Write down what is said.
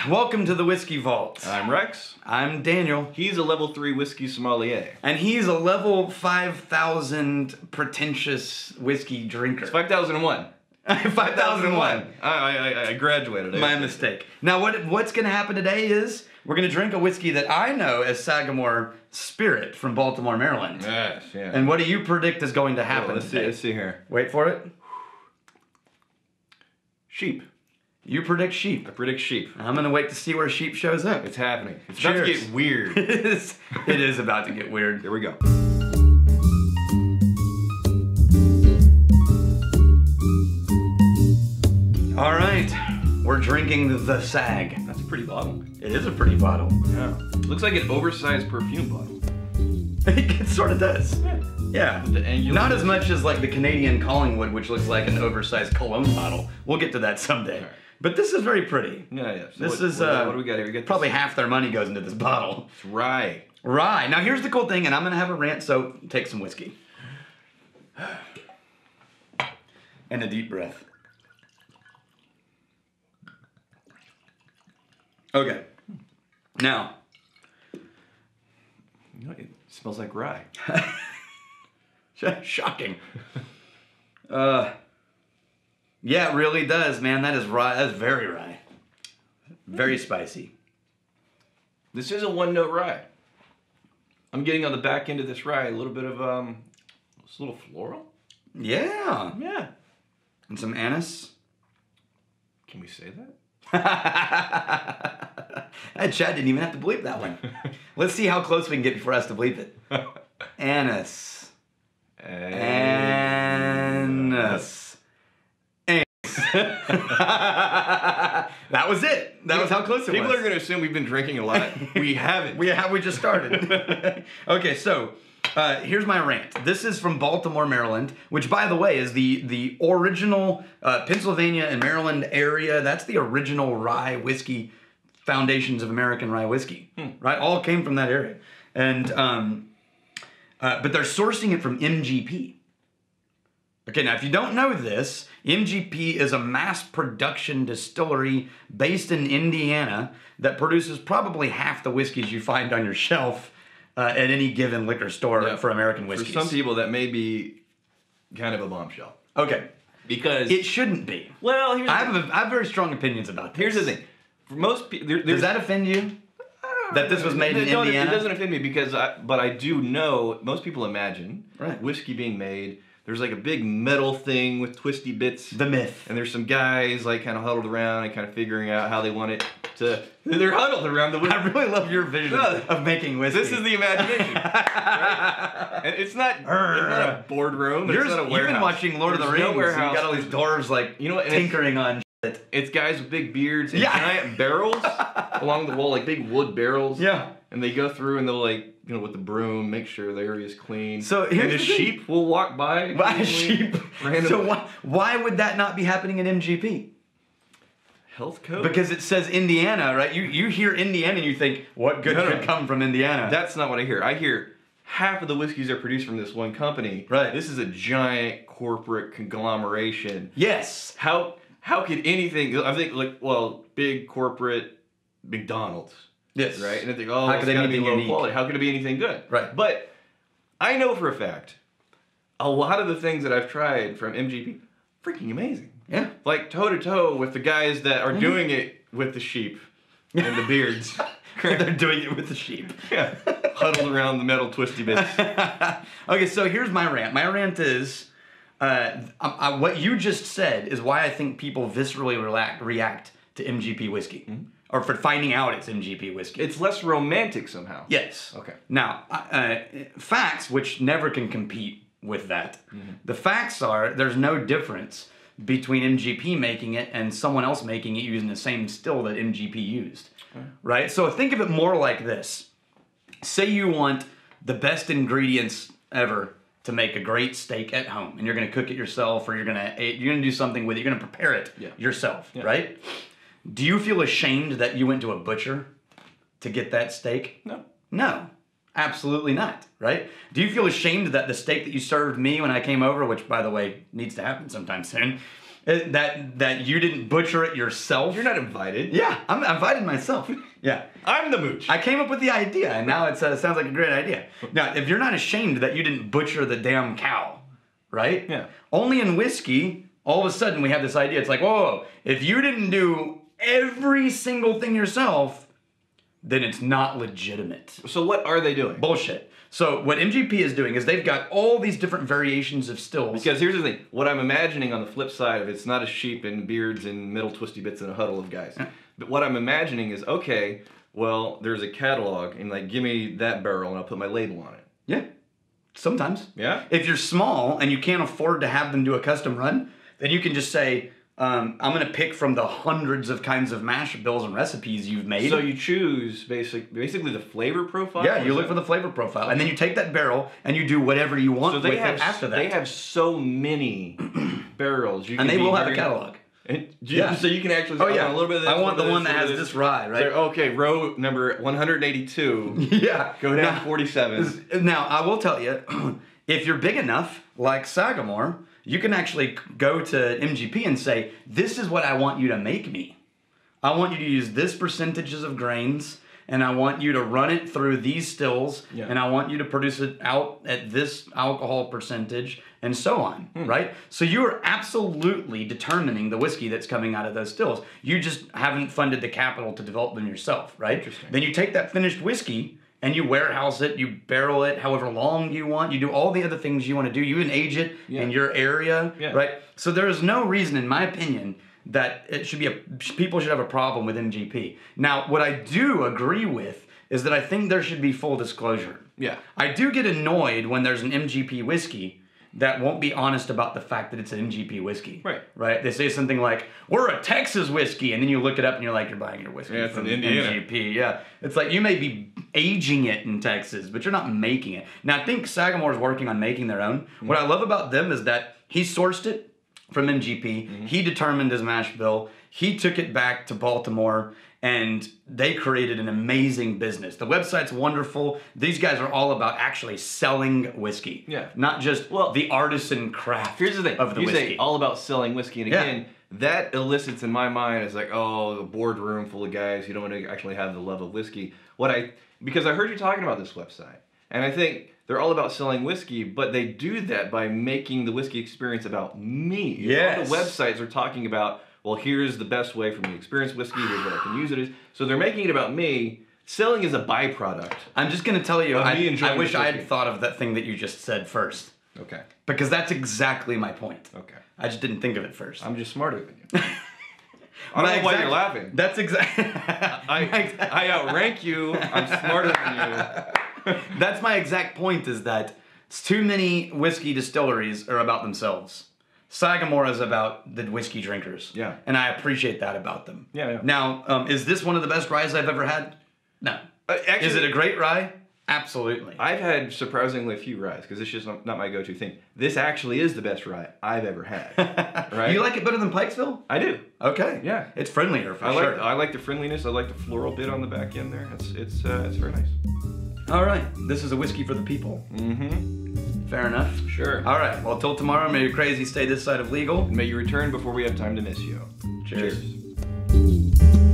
Welcome to the Whiskey Vault. I'm Rex. I'm Daniel. He's a level 3 whiskey sommelier. And he's a level 5,000 pretentious whiskey drinker. It's 5001. 5001. I graduated. My mistake. Now what's going to happen today is we're going to drink a whiskey that I know as Sagamore Spirit from Baltimore, Maryland. Yes, yeah. And what do you predict is going to happen today? Let's see here. Wait for it. Sheep. You predict sheep. I predict sheep. I'm going to wait to see where sheep shows up. It's happening. It's about to get weird. It is about to get weird. Here we go. All right, we're drinking the Sag. That's a pretty bottle. It is a pretty bottle. Yeah. Looks like an oversized perfume bottle. It sort of does. Yeah. Not as much as like the Canadian Collingwood, which looks like an oversized cologne bottle. We'll get to that someday. Right. But this is very pretty. Yeah. So This is what do we got here? We got probably half their money goes into this bottle. It's rye. Rye. Now here's the cool thing, and I'm gonna have a rant, so take some whiskey. And a deep breath. Okay. Now. You know, it smells like rye. Shocking. Yeah, it really does, man. That is rye. That's very rye. Very spicy. This is a one-note rye. I'm getting on the back end of this rye a little bit of it's a little floral. Yeah. Yeah. And some anise. Can we say that? Chad didn't even have to bleep that one. Let's see how close we can get before I have to bleep it. Anise. Anise. That was it. That was how close it was. People are going to assume we've been drinking a lot. We haven't. We just started. Okay, so here's my rant. This is from Baltimore, Maryland, which, by the way, is the original Pennsylvania and Maryland area. That's the original rye whiskey foundations of American rye whiskey, right? All came from that area. And but they're sourcing it from MGP. Okay, now if you don't know this, MGP is a mass production distillery based in Indiana that produces probably half the whiskeys you find on your shelf at any given liquor store for American whiskeys. For some people, that may be kind of a bombshell. Okay. Because it shouldn't be. Well, I have very strong opinions about this. Here's the thing. For most people, does that offend you? That this was made in Indiana? It doesn't offend me because I do know most people imagine right. whiskey being made. There's like a big metal thing with twisty bits. The myth. And there's some guys like kind of huddled around and kind of figuring out how they want it to. They're huddled around the whiskey. I really love your vision of making whiskey. This is the imagination. Right? And it's not a boardroom. It's not a warehouse. You've been watching Lord of the Rings. No warehouse. You got all these dwarves like tinkering on shit. It's guys with big beards and giant barrels along the wall, like big wood barrels. Yeah. And they go through and they'll like, with the broom, make sure the area is clean. So here's and a sheep will walk by. Sheep. Randomly. So why would that not be happening at MGP? Health code? Because it says Indiana, right? You hear Indiana and you think, what good could come from Indiana? That's not what I hear. I hear half of the whiskeys are produced from this one company. Right. This is a giant corporate conglomeration. Yes. How could anything? I think big corporate McDonald's. Yes. Right? And I think, how could it be low quality? How could it be anything good? Right. But I know for a fact, a lot of the things that I've tried from MGP, freaking amazing. Yeah. Like toe to toe with the guys that are doing it with the sheep and the beards. They're doing it with the sheep. Yeah. Huddled around the metal twisty bits. Okay, so here's my rant. My rant is, what you just said is why I think people viscerally react to MGP whiskey. Mm-hmm. Or for finding out it's MGP whiskey. It's less romantic somehow. Yes. Okay. Now, facts, which never can compete with that. Mm-hmm. The facts are there's no difference between MGP making it and someone else making it using the same still that MGP used. Okay. Right? So think of it more like this. Say you want the best ingredients ever to make a great steak at home, and you're going to cook it yourself, or you're going to do something with it. You're going to prepare it yourself, right? Do you feel ashamed that you went to a butcher to get that steak? No. No, absolutely not, right? Do you feel ashamed that the steak that you served me when I came over, which, by the way, needs to happen sometime soon, That you didn't butcher it yourself. You're not invited. Yeah, I'm invited myself. Yeah. I'm the mooch. I came up with the idea, and now it sounds like a great idea. Now, if you're not ashamed that you didn't butcher the damn cow, right? Yeah. Only in whiskey, all of a sudden we have this idea. It's like, whoa, if you didn't do every single thing yourself, then it's not legitimate. So what are they doing? Bullshit. So what MGP is doing is they've got all these different variations of stills. Because here's the thing. What I'm imagining on the flip side of it's not a sheep and beards and middle twisty bits and a huddle of guys. Yeah. But what I'm imagining is, okay, well, there's a catalog and like, give me that barrel and I'll put my label on it. Yeah. Sometimes. Yeah? If you're small and you can't afford to have them do a custom run, then you can just say, I'm going to pick from the hundreds of kinds of mash bills and recipes you've made. So you choose basically the flavor profile? Yeah, you look for the flavor profile. And then you take that barrel and you do whatever you want with it after that. They have so many barrels. And they will have a catalog. Yeah. So you can actually say, a little bit of this. I want the one that has this rye, right? So, okay, row number 182. Yeah. Go down 47. Now, I will tell you, if you're big enough, like Sagamore, you can actually go to MGP and say, this is what I want you to make me. I want you to use this percentages of grains, and I want you to run it through these stills, and I want you to produce it out at this alcohol percentage, and so on, right? So you are absolutely determining the whiskey that's coming out of those stills. You just haven't funded the capital to develop them yourself, right? Interesting. Then you take that finished whiskey, and you warehouse it, you barrel it however long you want, you do all the other things you want to do, you even age it in your area, right? So there is no reason, in my opinion, that it should be people should have a problem with MGP. Now, what I do agree with is that I think there should be full disclosure. Yeah. I do get annoyed when there's an MGP whiskey that won't be honest about the fact that it's an MGP whiskey. Right. Right? They say something like, we're a Texas whiskey, and then you look it up and you're like, you're buying your whiskey from MGP. Yeah. It's like, you may be aging it in Texas, but you're not making it. Now, I think Sagamore's working on making their own. What I love about them is that he sourced it from MGP. He determined his mash bill. He took it back to Baltimore, and they created an amazing business. The website's wonderful. These guys are all about actually selling whiskey. Yeah. Not just the artisan craft Here's the thing. of the you whiskey. say all about selling whiskey, and again, that elicits in my mind as like, oh, a boardroom full of guys who don't actually have the love of whiskey. Because I heard you talking about this website, and I think they're all about selling whiskey, but they do that by making the whiskey experience about me. Yes. All the websites are talking about, well, here's the best way for me to experience whiskey, here's what I can use it as. So they're making it about me. Selling is a byproduct. I'm just going to tell you, I wish I whiskey. had thought of that thing that you just said first. Okay. Because that's exactly my point. Okay. I just didn't think of it first. I'm just smarter than you. I don't know why you're laughing. That's exactly... I outrank you. I'm smarter than you. That's my exact point, is that too many whiskey distilleries are about themselves. Sagamore is about the whiskey drinkers. Yeah. And I appreciate that about them. Yeah. Now, is this one of the best ryes I've ever had? No. Actually, is it a great rye? Absolutely. I've had surprisingly few ryes because it's just not my go-to thing. This actually is the best rye I've ever had. Right? You like it better than Pikesville? I do. Okay. Yeah. It's friendlier for sure. I like the friendliness. I like the floral bit on the back end there. It's very nice. All right. This is a whiskey for the people. Mm-hmm. Fair enough. Sure. All right. Well, till tomorrow, may your crazy stay this side of legal. May you return before we have time to miss you. Cheers. Cheers.